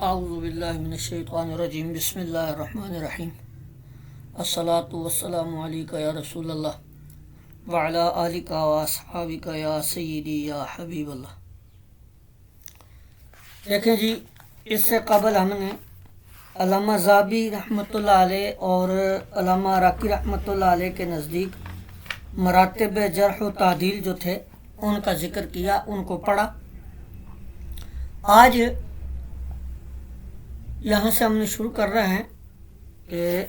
اعوذ باللہ من الشیطان الرجیم بسم اللہ الرحمن الرحیم الصلاۃ والسلام علیکہ یا رسول اللہ وعلی آلک و اصحابک یا سیدی یا حبیب اللہ۔ دیکھیں جی، اس سے قبل ہم نے علامہ ذابی رحمۃ اللہ علیہ اور علامہ راقی رحمۃ اللہ علیہ کے نزدیک مراتب جرح و تعدیل جو تھے ان کا ذکر کیا، ان کو پڑھا۔ آج یہاں سے ہم نے شروع کر رہے ہیں کہ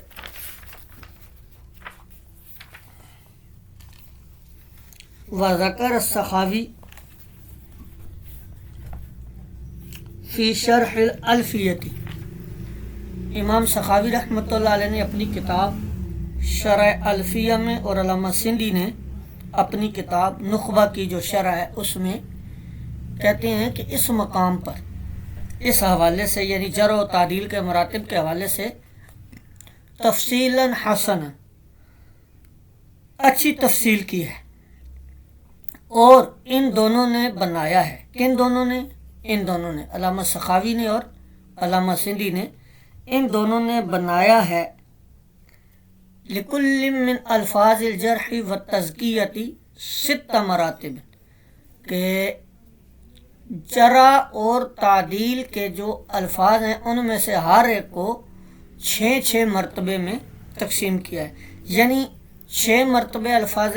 وذکر السخاوی فی شرح الالفیتی، امام سخاوی رحمۃ اللہ علیہ نے اپنی کتاب شرح الفیہ میں اور علامہ سندھی نے اپنی کتاب نخبہ کی جو شرح ہے اس میں کہتے ہیں کہ اس مقام پر اس حوالے سے، یعنی جرح و تعدیل کے مراتب کے حوالے سے تفصیلاً حسنا، اچھی تفصیل کی ہے، اور ان دونوں نے بنایا ہے۔ کن دونوں نے؟ ان دونوں نے، علامہ سخاوی نے اور علامہ سندھی نے، ان دونوں نے بنایا ہے لکل من الفاظ الجرح والتزکیۃ ست مراتب، کہ جرح اور تعدیل کے جو الفاظ ہیں ان میں سے ہر ایک کو 6 مرتبے میں تقسیم کیا ہے، یعنی 6 مرتبے الفاظ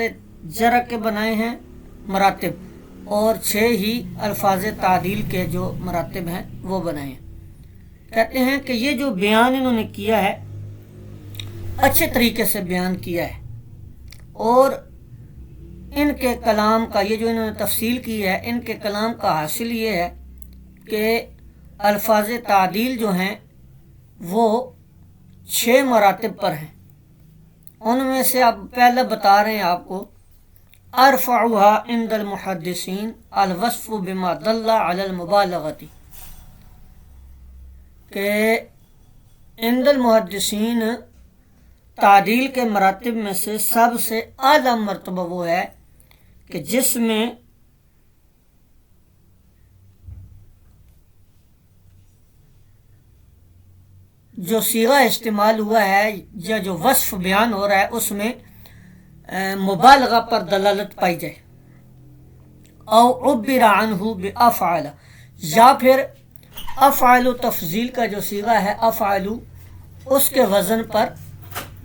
جرح کے بنائے ہیں مراتب، اور 6 ہی الفاظ تعدیل کے جو مراتب ہیں وہ بنائے ہیں۔ کہتے ہیں کہ یہ جو بیان انہوں نے کیا ہے اچھے طریقے سے بیان کیا ہے، اور ان کے کلام کا، یہ جو انہوں نے تفصیل کی ہے، ان کے کلام کا حاصل یہ ہے کہ الفاظ تعدیل جو ہیں وہ 6 مراتب پر ہیں۔ ان میں سے اب پہلے بتا رہے ہیں آپ کو، ارفعها عند المحدثین الوصف بما دل علی المبالغۃ، کہ عند المحدثین تعدیل کے مراتب میں سے سب سے اعلیٰ مرتبہ وہ ہے کہ جس میں جو صیغہ استعمال ہوا ہے یا جو وصف بیان ہو رہا ہے اس میں مبالغہ پر دلالت پائی جائے، او عبر عنہ بافعل، یا پھر افعل تفضیل کا جو صیغہ ہے افعل، اس کے وزن پر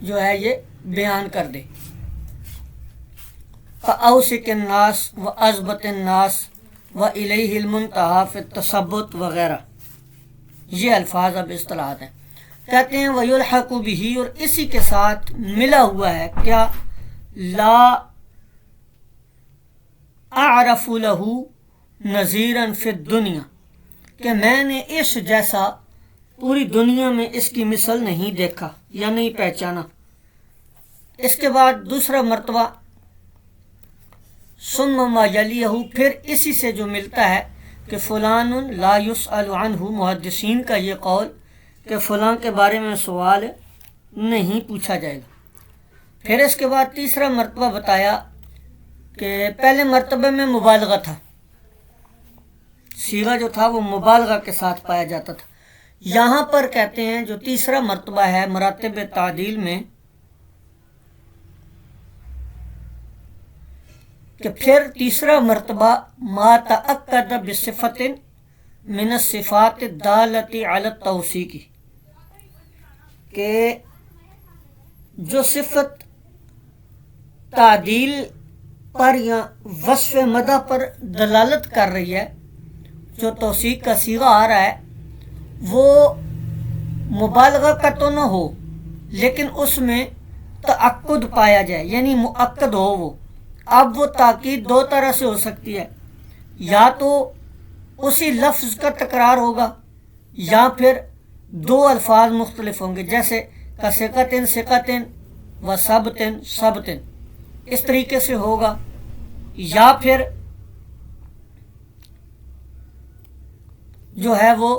جو ہے یہ بیان کر دے۔ فاوسک الناس واضبط الناس والیہ المنتہی فی التثبت وغیرہ، یہ الفاظ اب اصطلاحات ہیں۔ کہتے ہیں ویلحق بہ، اور اسی کے ساتھ ملا ہوا ہے کیا؟ لا اعرف لہ نظیرا فی الدنیا، کہ میں نے اس جیسا پوری دنیا میں اس کی مثل نہیں دیکھا یا نہیں پہچانا۔ اس کے بعد دوسرا مرتبہ ثم ما یلیہ، پھر اسی سے جو ملتا ہے کہ فلان لا یسأل عنہ، محدثین کا یہ قول کہ فلاں کے بارے میں سوال نہیں پوچھا جائے گا۔ پھر اس کے بعد تیسرا مرتبہ بتایا کہ پہلے مرتبے میں مبالغہ تھا، صیغہ جو تھا وہ مبالغہ کے ساتھ پایا جاتا تھا۔ یہاں پر کہتے ہیں جو تیسرا مرتبہ ہے مراتب تعدیل میں، کہ پھر تیسرا مرتبہ ما تأکد بصفت من الصفات الدالۃ علی التوثیق، کہ جو صفت تعدیل پر یا وصف مدح پر دلالت کر رہی ہے، جو توثیق کا صیغہ آ رہا ہے وہ مبالغہ کا تو نہ ہو لیکن اس میں تأکد پایا جائے، یعنی مؤکد ہو وہ۔ اب وہ تاکید 2 طرح سے ہو سکتی ہے، یا تو اسی لفظ کا تکرار ہوگا یا پھر 2 الفاظ مختلف ہوں گے، جیسے کثقۃ ثقۃ و ثبت ثبت، اس طریقے سے ہوگا، یا پھر جو ہے وہ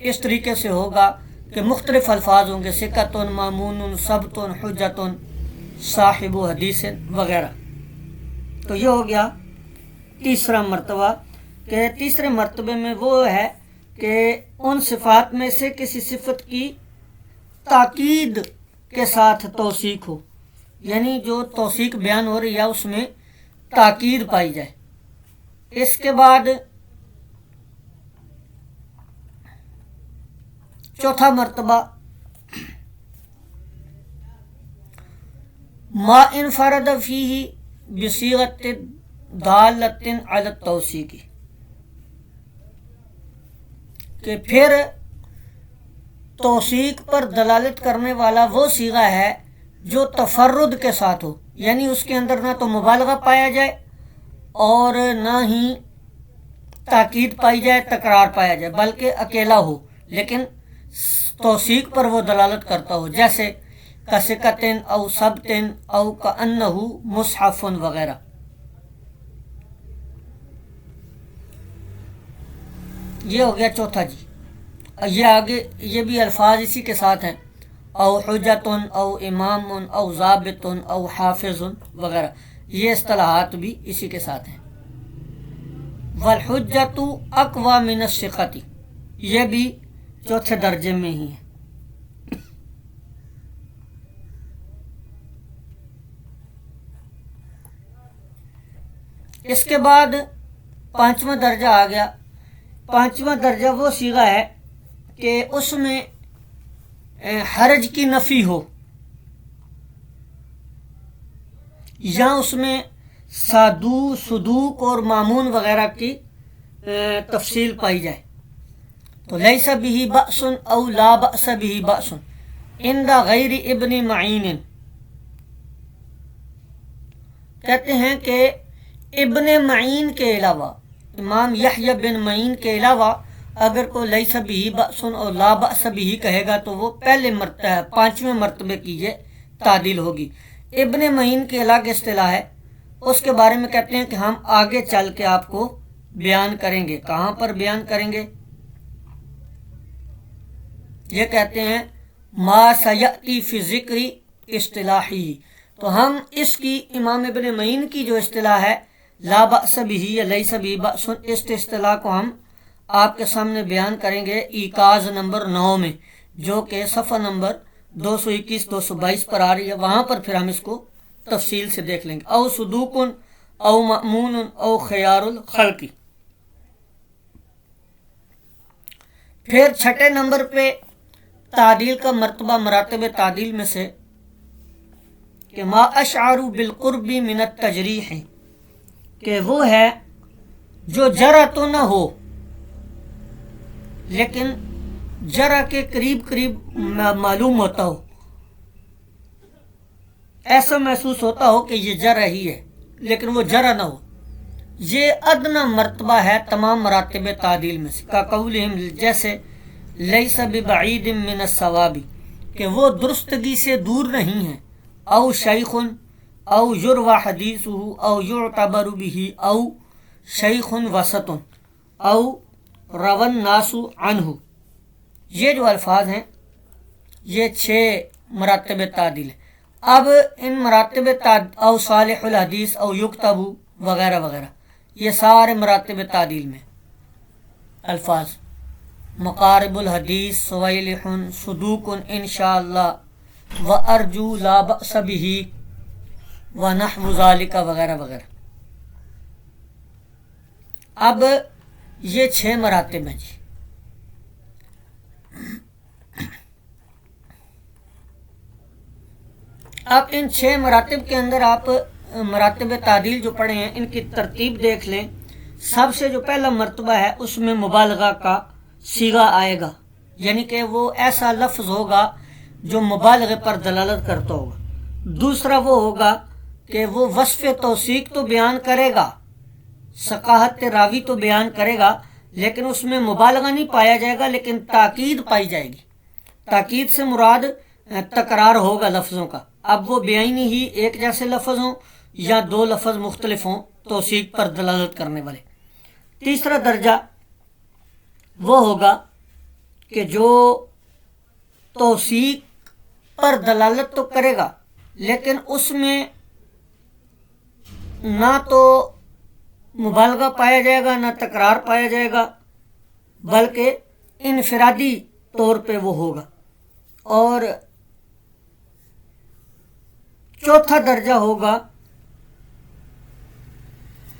اس طریقے سے ہوگا کہ مختلف الفاظ ہوں گے، ثقۃ مامون ثبت حجۃ صاحب حدیث وغیرہ۔ تو یہ ہو گیا تیسرا مرتبہ، کہ تیسرے مرتبے میں وہ ہے کہ ان صفات میں سے کسی صفت کی تاکید کے ساتھ توثیق ہو، یعنی جو توثیق بیان ہو رہی ہے اس میں تاکید پائی جائے۔ اس کے بعد چوتھا مرتبہ ما انفرد فیہ بصیغۃ دالۃ علی التوثیق، کہ پھر توثیق پر دلالت کرنے والا وہ صیغہ ہے جو تفرد کے ساتھ ہو، یعنی اس کے اندر نہ تو مبالغہ پایا جائے اور نہ ہی تاکید پائی جائے، تکرار پایا جائے، بلکہ اکیلا ہو لیکن توثیق پر وہ دلالت کرتا ہو، جیسے کسکتن او سبتن او کانہ مصحف وغیرہ۔ یہ ہو گیا چوتھا جی۔ یہ آگے یہ بھی الفاظ اسی کے ساتھ ہیں، او حجتن او امام او ضابط او حافظ وغیرہ، یہ اصطلاحات بھی اسی کے ساتھ ہیں۔ والحجت اقوی من الثقۃ، یہ بھی چوتھے درجے میں ہی ہے۔ اس کے بعد پانچواں درجہ آ گیا۔ پانچواں درجہ وہ صیغہ ہے کہ اس میں حرج کی نفی ہو، یا اس میں صدوق اور مامون وغیرہ کی تفصیل پائی جائے۔ تو لیس بہ بأس او لا بأس بہ بأس عند غیر ابن معین، کہتے ہیں کہ ابن معین کے علاوہ، امام یحییٰ بن معین کے علاوہ اگر کوئی لیس بہ بأس اور لا بأس بہ کہے گا تو وہ پہلے پانچویں مرتبے کی یہ تعدیل ہوگی۔ ابن معین کی الگ اصطلاح ہے، اس کے بارے میں کہتے ہیں کہ ہم آگے چل کے آپ کو بیان کریں گے۔ کہاں پر بیان کریں گے؟ یہ کہتے ہیں ما سیأتی فی ذکر اصطلاحی، تو ہم اس کی امام ابن معین کی جو اصطلاح ہے لا بأس بہ یا لیس بہ بأس، اس اصطلاح کو ہم آپ کے سامنے بیان کریں گے ایکاز نمبر 9 میں، جو کہ صفحہ نمبر 221 222 پر آ رہی ہے، وہاں پر پھر ہم اس کو تفصیل سے دیکھ لیں گے۔ او صدوق او مأمون او خیار الخلق۔ پھر چھٹے نمبر پہ تعدیل کا مرتبہ مراتب تعدیل میں سے کہ ما اشعر بالقرب من التجریح، کہ وہ ہے جو جرح تو نہ ہو لیکن جرح کے قریب قریب معلوم ہوتا ہو، ایسا محسوس ہوتا ہو کہ یہ جرح ہی ہے لیکن وہ جرح نہ ہو۔ یہ ادنا مرتبہ ہے تمام مراتب تعدیل میں سے، کا قولہم، جیسے لیس ببعید من الصواب، کہ وہ درستگی سے دور نہیں ہے، او شیخ او یروى حدیثہ او یعتبر بہ او شیخ وسط او روى الناس عنہ۔ یہ جو الفاظ ہیں یہ 6 مراتب تعدیل ہیں۔ اب ان مراتب او صالح الحدیث او یکتب وغیرہ وغیرہ، یہ سارے مراتب تعدیل میں الفاظ۔ مقارب الحدیث، صویلح، صدوق انشاءاللہ، وارجو لا بأس بہ، ونحو ذالک وغیرہ وغیرہ۔ اب یہ 6 مراتب ہیں جی۔ اب ان 6 مراتب کے اندر آپ مراتب تعدیل جو پڑھے ہیں ان کی ترتیب دیکھ لیں۔ سب سے جو پہلا مرتبہ ہے اس میں مبالغہ کا صیغہ آئے گا، یعنی کہ وہ ایسا لفظ ہوگا جو مبالغے پر دلالت کرتا ہوگا۔ دوسرا وہ ہوگا کہ وہ وصف توثیق تو بیان کرے گا، ثقاہت راوی تو بیان کرے گا، لیکن اس میں مبالغہ نہیں پایا جائے گا لیکن تاکید پائی جائے گی۔ تاکید سے مراد تکرار ہوگا لفظوں کا، اب وہ بیانی ہی ایک جیسے لفظ ہوں یا 2 لفظ مختلف ہوں توثیق پر دلالت کرنے والے۔ تیسرا درجہ وہ ہوگا کہ جو توثیق پر دلالت تو کرے گا لیکن اس میں نہ تو مبالغہ پایا جائے گا نہ تکرار پایا جائے گا، بلکہ انفرادی طور پہ وہ ہوگا. اور چوتھا درجہ ہوگا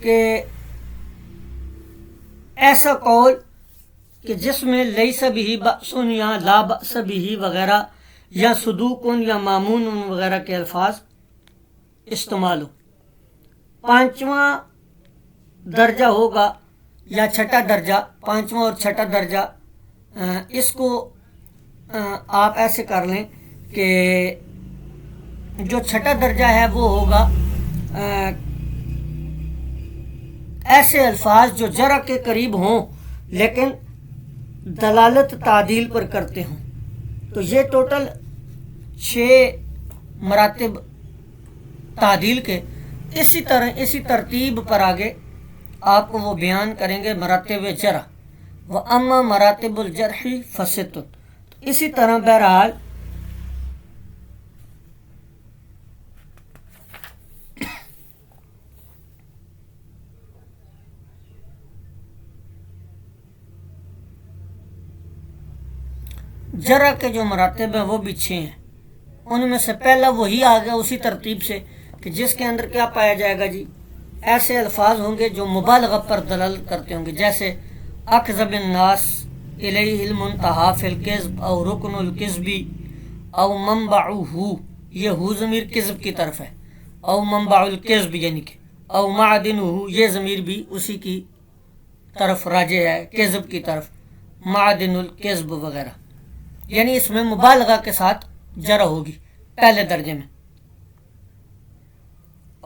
کہ ایسا قول کہ جس میں لیس بھی بأس یا لا بأس بھی وغیرہ یا صدوق یا مامون وغیرہ کے الفاظ استعمال ہو. پانچواں درجہ ہوگا یا چھٹا درجہ، پانچواں اور چھٹا درجہ، اس کو آپ ایسے کر لیں کہ جو چھٹا درجہ ہے وہ ہوگا ایسے الفاظ جو جرح کے قریب ہوں لیکن دلالت تعدیل پر کرتے ہوں. تو یہ ٹوٹل 6 مراتب تعدیل کے. اسی طرح اسی ترتیب پر آگے آپ کو وہ بیان کریں گے مراتب جرح. وَأَمَّا مراتب الجرح فَسِتٌ. اسی طرح بہرحال جرح کے جو مراتب ہیں وہ بھی 6 ہیں. ان میں سے پہلا وہی آ گیا اسی ترتیب سے کہ جس کے اندر کیا پایا جائے گا جی، ایسے الفاظ ہوں گے جو مبالغہ پر دلالت کرتے ہوں گے، جیسے اکذب الناس الیہ المنتہا فی الکذب او رکن الکذب او منبعہ، یہ ہو ضمیر کذب کی طرف ہے، او منبع الکذب یعنی کہ او معدنہ، یہ ضمیر بھی اسی کی طرف راجع ہے، کذب کی طرف، معدن الکذب وغیرہ. یعنی اس میں مبالغہ کے ساتھ جرح ہوگی پہلے درجے میں.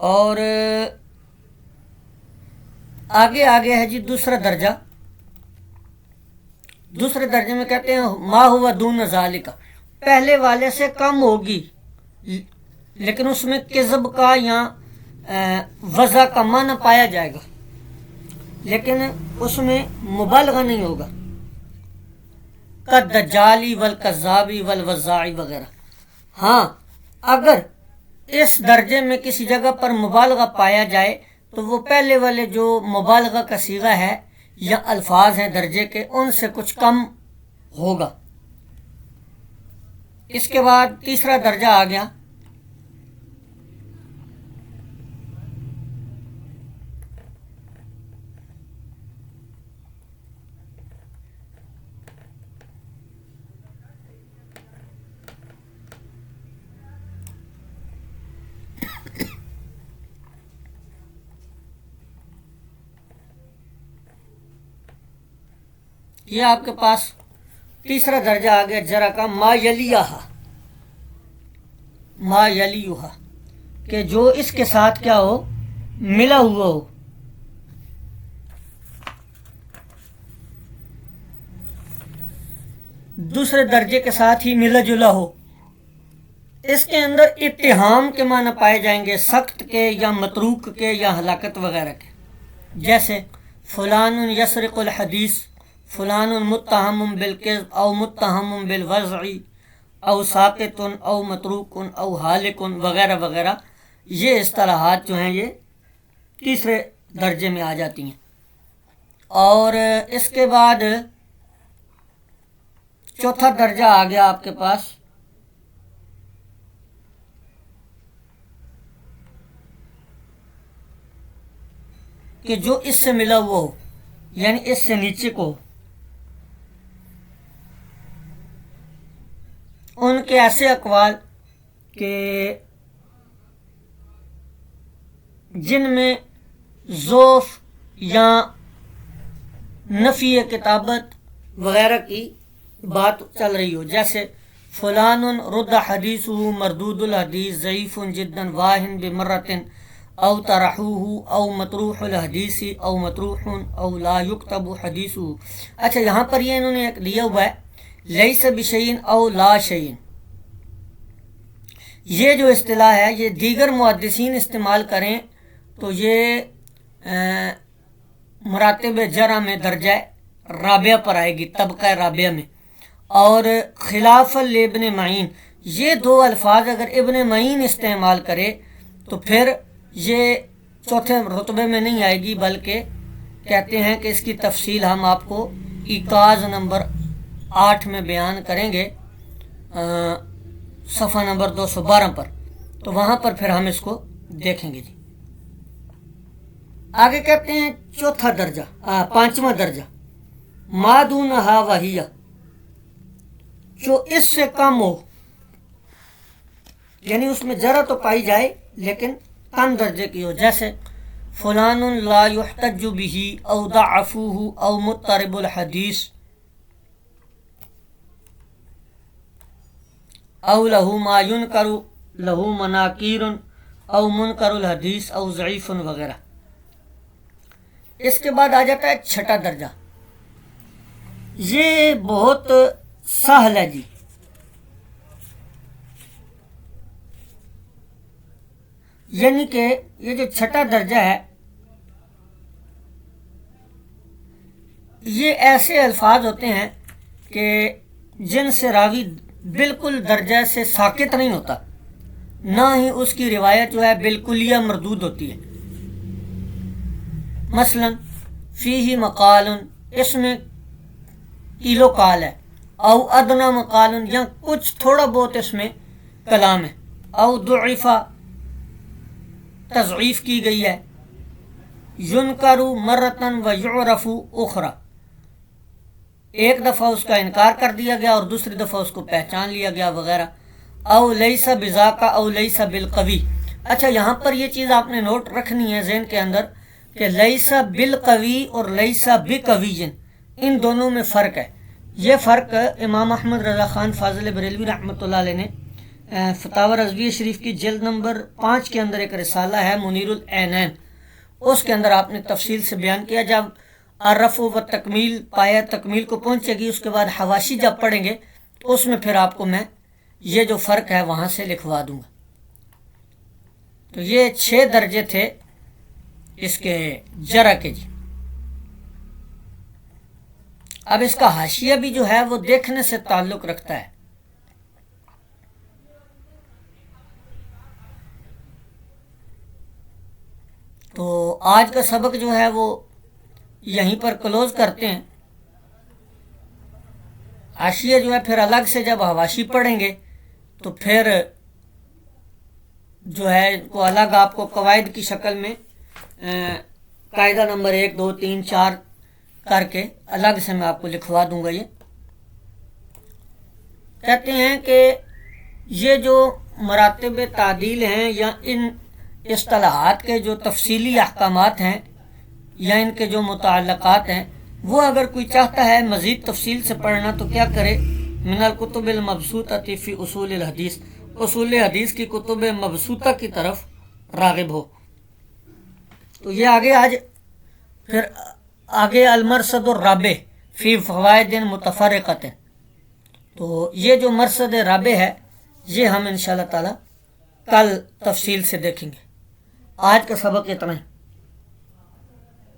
اور آگے ہے جی دوسرا درجہ. دوسرے درجے میں کہتے ہیں ما ہوا دون ذالک، پہلے والے سے کم ہوگی لیکن اس میں کذب کا یا وضع کا معنی پایا جائے گا لیکن اس میں مبالغہ نہیں ہوگا، کالدجالی والکذابی والوضاعی وغیرہ. ہاں اگر اس درجے میں کسی جگہ پر مبالغہ پایا جائے تو وہ پہلے والے جو مبالغہ کا صیغہ ہے یا الفاظ ہیں درجے کے ان سے کچھ کم ہوگا. اس کے بعد تیسرا درجہ آ گیا یہ آپ کے پاس تیسرا درجہ آ گیا جرح کا، ما یلیہا، کہ جو اس کے ساتھ کیا ہو، ملا ہوا ہو. دوسرے درجے کے ساتھ ہی ملا جلا ہو. اس کے اندر اتہام کے معنی پائے جائیں گے، سخت کے یا متروک کے یا ہلاکت وغیرہ کے، جیسے فلان یسرق الحدیث، فلان متہم بالکذب او متہم بالوضع او ساقط او متروک او ہالک وغیرہ وغیرہ. یہ اصطلاحات جو ہیں یہ تیسرے درجے میں آ جاتی ہیں. اور اس کے بعد چوتھا درجہ آ گیا آپ کے پاس کہ جو اس سے ملا ہوا ہو، یعنی اس سے نیچے کو. ان کے ایسے اقوال کہ جن میں ضعف یا نفی کتابت وغیرہ کی بات چل رہی ہو، جیسے فلان رد حدیث مردود الحدیث ضعیف جدا واہن بمرت او طرحوه او مطروح الحدیث او مطروح او لا یکتب حدیث. اچھا یہاں پر یہ انہوں نے ایک دیا ہوا ہے لیس بشیء او لا شیء. یہ جو اصطلاح ہے یہ دیگر محدثین استعمال کریں تو یہ مراتب جرح میں درجہ رابعہ پر آئے گی، طبقہ رابعہ میں. اور خلاف ابن معین، یہ دو الفاظ اگر ابن معین استعمال کرے تو پھر یہ چوتھے رتبے میں نہیں آئے گی، بلکہ کہتے ہیں کہ اس کی تفصیل ہم آپ کو ایکاز نمبر 8 میں بیان کریں گے صفحہ نمبر 212 پر، تو وہاں پر پھر ہم اس کو دیکھیں گے جی۔ آگے کہتے ہیں چوتھا درجہ، 5واں درجہ، ما دونہا وہیہ، جو اس سے کم ہو، یعنی اس میں ذرا تو پائی جائے لیکن کم درجے کی ہو، جیسے فلان لا یحتج بہ او ضعفوہ او مضطرب الحدیث او لہ ما ینکر لہ مناکیر او منکر الحدیث او ضعیف وغیرہ۔ اس کے بعد آ جاتا ہے چھٹا درجہ، یہ بہت سہل ہے جی۔ یعنی کہ یہ جو چھٹا درجہ ہے، یہ ایسے الفاظ ہوتے ہیں کہ جن سے راوی بالکل درجہ سے ساقط نہیں ہوتا، نہ ہی اس کی روایت جو ہے بالکلیہ مردود ہوتی ہے۔ مثلا فیہ مقال، اس میں کیلو کال ہے، او ادنا مقال، یا کچھ تھوڑا بہت اس میں کلام ہے، او ضعیفہ، تضعیف کی گئی ہے، ینکر مرتن و یعرف اخرى، ایک دفعہ اس کا انکار کر دیا گیا اور دوسری دفعہ اس کو پہچان لیا گیا وغیرہ، او لیس بذاک او لیس بالقوی۔ اچھا، یہاں پر یہ چیز آپ نے نوٹ رکھنی ہے ذہن کے اندر کہ لیس بالقوی اور لیس بقوی، ان دونوں میں فرق ہے۔ یہ فرق امام احمد رضا خان فاضل بریلوی رحمۃ اللہ علیہ نے فتاوی رضویہ شریف کی جلد نمبر 5 کے اندر ایک رسالہ ہے منیر العینین، اس کے اندر آپ نے تفصیل سے بیان کیا۔ جب الرفع و تکمیل پایا تکمیل کو پہنچے گی، اس کے بعد حواشی جب پڑھیں گے تو اس میں پھر آپ کو میں یہ جو فرق ہے وہاں سے لکھوا دوں گا۔ تو یہ 6 درجے تھے اس کے جرح کے جی۔ اب اس کا حاشیہ بھی جو ہے وہ دیکھنے سے تعلق رکھتا ہے۔ تو آج کا سبق جو ہے وہ یہیں پر کلوز کرتے ہیں۔ حاشیہ جو ہے پھر الگ سے جب حواشی پڑھیں گے تو پھر جو ہے کو الگ آپ کو قواعد کی شکل میں قاعدہ نمبر 1 2 3 4 کر کے الگ سے میں آپ کو لکھوا دوں گا۔ یہ کہتے ہیں کہ یہ جو مراتب تعدیل ہیں یا ان اصطلاحات کے جو تفصیلی احکامات ہیں یا ان کے جو متعلقات ہیں، وہ اگر کوئی چاہتا ہے مزید تفصیل سے پڑھنا تو کیا کرے؟ من الکتب المبسوطۃ فی اصول الحدیث، اصول حدیث کی کتب مبسوطہ کی طرف راغب ہو۔ تو یہ آگے المرصد الرابع فی فوائد متفرقۃ، تو یہ جو مرصد رابع ہے یہ ہم انشاءاللہ تعالی کل تفصیل سے دیکھیں گے۔ آج کا سبق اتنا ہی،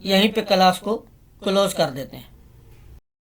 یہیں پہ کلاس کو کلوز کر دیتے ہیں۔